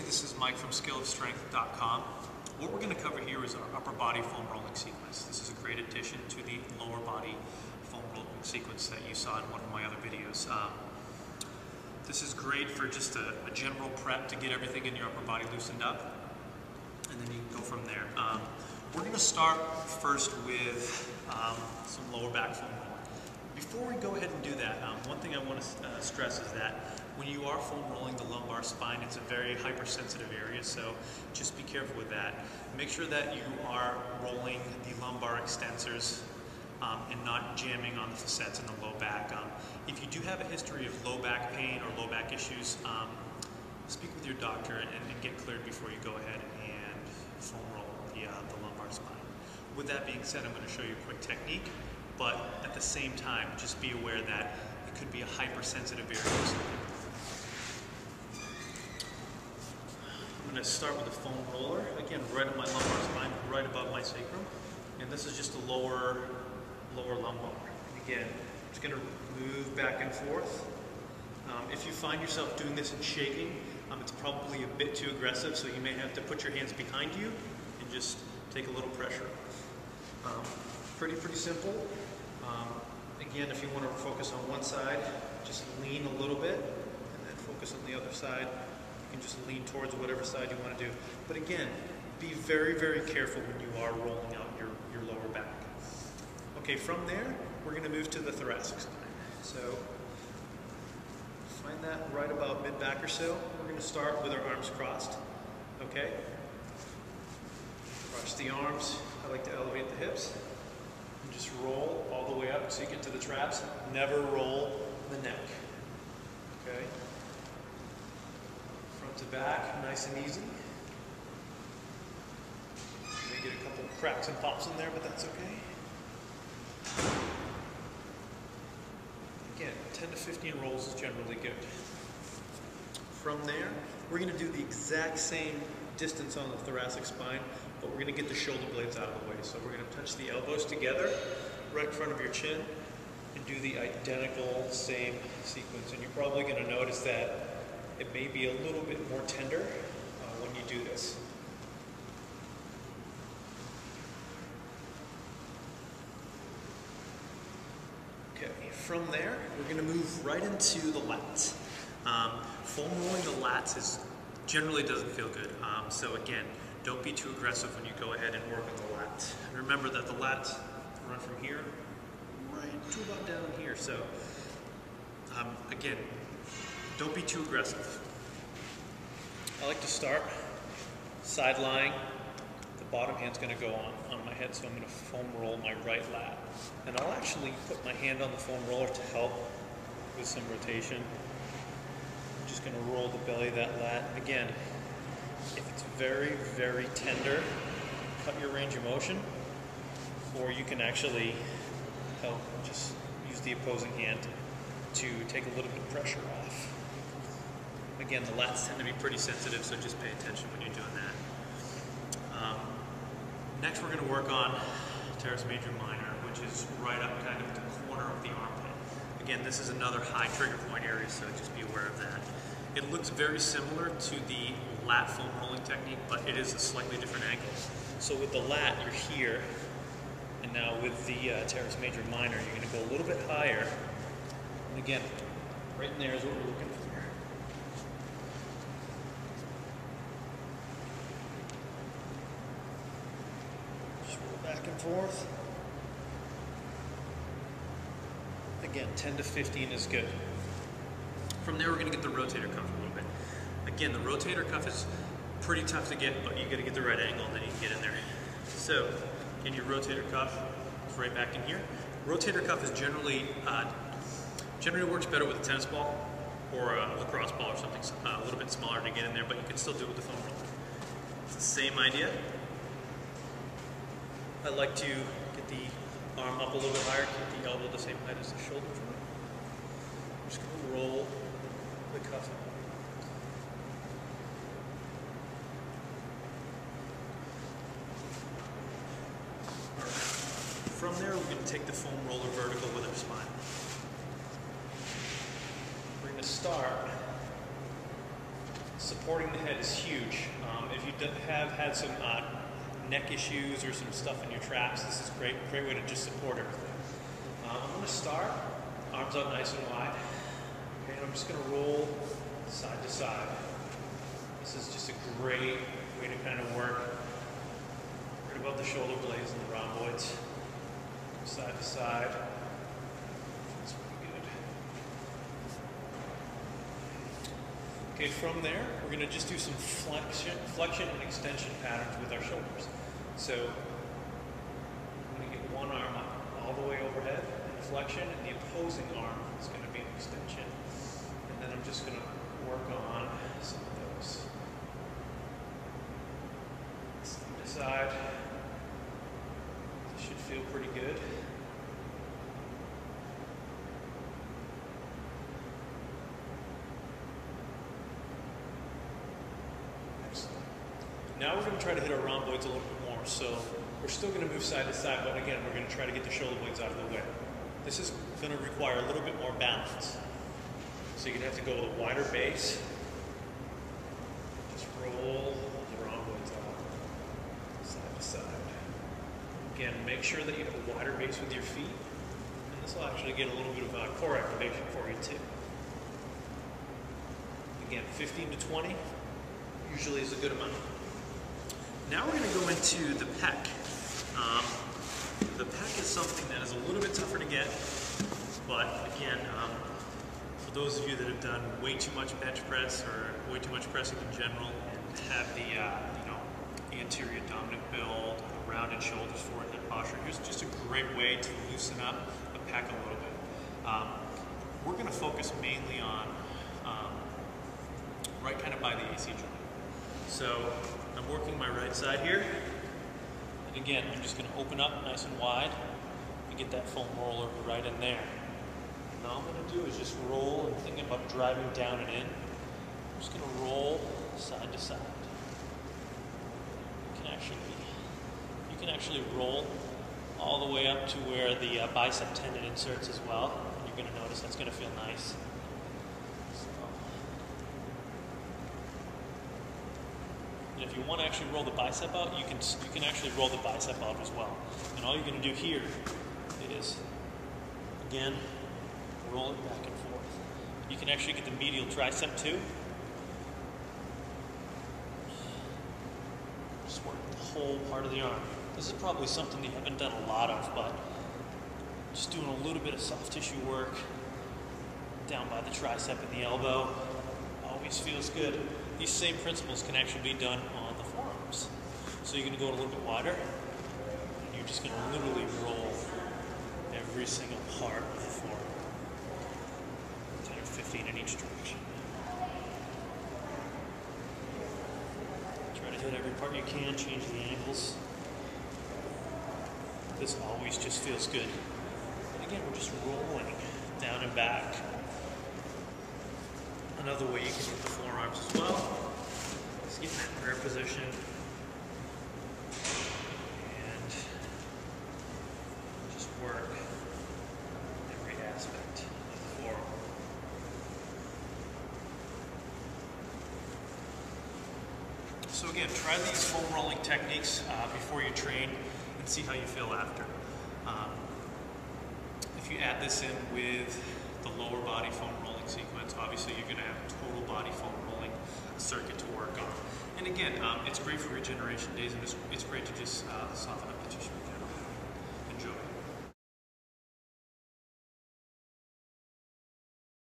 this is Mike from skillofstrength.com. What we're going to cover here is our upper body foam rolling sequence. This is a great addition to the lower body foam rolling sequence that you saw in one of my other videos. This is great for just a general prep to get everything in your upper body loosened up, and then you can go from there. We're going to start first with some lower back foam rolling. Before we go ahead and do that, one thing I want to stress is that when you are foam rolling the lumbar spine, it's a very hypersensitive area, so just be careful with that. Make sure that you are rolling the lumbar extensors and not jamming on the facets in the low back. If you do have a history of low back pain or low back issues, speak with your doctor and get cleared before you go ahead and foam roll the lumbar spine. With that being said, I'm going to show you a quick technique, but at the same time, just be aware that it could be a hypersensitive area. I'm going to start with a foam roller, again right on my lumbar spine, right above my sacrum, and this is just a lower lumbar. Again, I'm just going to move back and forth. If you find yourself doing this and shaking, it's probably a bit too aggressive, so you may have to put your hands behind you and just take a little pressure. Pretty simple. Again, if you want to focus on one side, just lean a little bit, and then focus on the other side. You can just lean towards whatever side you want to do. But again, be very careful when you are rolling out your lower back. Okay, from there, we're going to move to the thoracic spine. So, find that right about mid-back or so. We're going to start with our arms crossed. Okay? Cross the arms. I like to elevate the hips. And just roll all the way up so you get to the traps. Never roll the neck. Okay? Front to back, nice and easy. You may get a couple cracks and pops in there, but that's okay. Again, 10 to 15 rolls is generally good. From there, we're going to do the exact same distance on the thoracic spine, but we're going to get the shoulder blades out of the way. So we're going to touch the elbows together, right in front of your chin, and do the identical same sequence. And you're probably going to notice that it may be a little bit more tender when you do this. Okay, from there, we're going to move right into the lats. Foam rolling the lats generally doesn't feel good. So again, don't be too aggressive when you go ahead and work on the lats. Remember that the lats run from here right to about down here. So again, don't be too aggressive. I like to start side lying. The bottom hand's going to go on my head, so I'm going to foam roll my right lat. And I'll actually put my hand on the foam roller to help with some rotation. I'm just going to roll the belly of that lat. Again, if it's very tender, cut your range of motion, or you can actually help just use the opposing hand to take a little bit of pressure off. Again, the lats tend to be pretty sensitive, so just pay attention when you're doing that. Next, we're going to work on teres major minor, which is right up kind of the corner of the armpit. Again, this is another high trigger point area, so just be aware of that. It looks very similar to the lat foam rolling technique, but it is a slightly different angle. So with the lat, you're here, and now with the teres major minor, you're going to go a little bit higher. And again, right in there is what we're looking for. Just roll back and forth. Again, 10 to 15 is good. From there, we're going to get the rotator cuff a little bit. Again, the rotator cuff is pretty tough to get, but you got to get the right angle, and then you can get in there. So, again, your rotator cuff is right back in here. Rotator cuff is generally works better with a tennis ball or a lacrosse ball or something a little bit smaller to get in there, but you can still do it with the foam roller. It's the same idea. I like to get the arm up a little bit higher, keep the elbow the same height as the shoulder for me. I'm just going to roll the cuff out. From there, we're going to take the foam roller vertical with our spine. We're going to start Supporting the head is huge. If you have had some neck issues or some stuff in your traps, this is great way to just support everything. I'm going to start, arms out nice and wide, okay, and I'm just going to roll side to side. This is just a great way to kind of work right above the shoulder blades and the rhomboids, side to side. Feels pretty good. Okay, from there, we're going to just do some flexion and extension patterns with our shoulders. So I'm going to get one arm up all the way overhead in flexion, and the opposing arm is going to be an extension. And then I'm just going to work on some of those. Side to side. This should feel pretty good. Now we're going to try to hit our rhomboids a little bit more. So we're still going to move side to side, but again, we're going to try to get the shoulder blades out of the way. This is going to require a little bit more balance. So you're going to have to go with a wider base. Just roll the rhomboids out side to side. Again, make sure that you have a wider base with your feet. And this will actually get a little bit of core activation for you too. Again, 15 to 20 usually is a good amount. Now we're going to go into the pec. The pec is something that is a little bit tougher to get, but again, for those of you that have done way too much bench press or way too much pressing in general and have the anterior dominant build, rounded shoulders, forward head posture, here's just a great way to loosen up the pec a little bit. We're going to focus mainly on right kind of by the AC joint. So I'm working my right side here, and again, I'm just going to open up nice and wide and get that foam roller right in there. And all I'm going to do is just roll and thinking about driving down and in. I'm just going to roll side to side. You can actually roll all the way up to where the bicep tendon inserts as well. And you're going to notice that's going to feel nice. And if you want to actually roll the bicep out, you can actually roll the bicep out as well. And all you're going to do here is, again, roll it back and forth. You can actually get the medial tricep too. Just work the whole part of the arm. This is probably something you haven't done a lot of, but just doing a little bit of soft tissue work down by the tricep and the elbow always feels good. These same principles can actually be done on the forearms. So you're going to go a little bit wider, and you're just going to literally roll every single part of the forearm. 10 or 15 in each direction. Try to hit every part you can, change the angles. This always just feels good. And again, we're just rolling down and back. Another way you can hit the forearms as well is get in that prayer position and just work every aspect of the forearm. So again, try these foam rolling techniques before you train and see how you feel after. If you add this in with the lower body foam rolling sequence, obviously you're going to have a total body foam rolling circuit to work on. And again, it's great for regeneration days, and it's great to just soften up the tissue.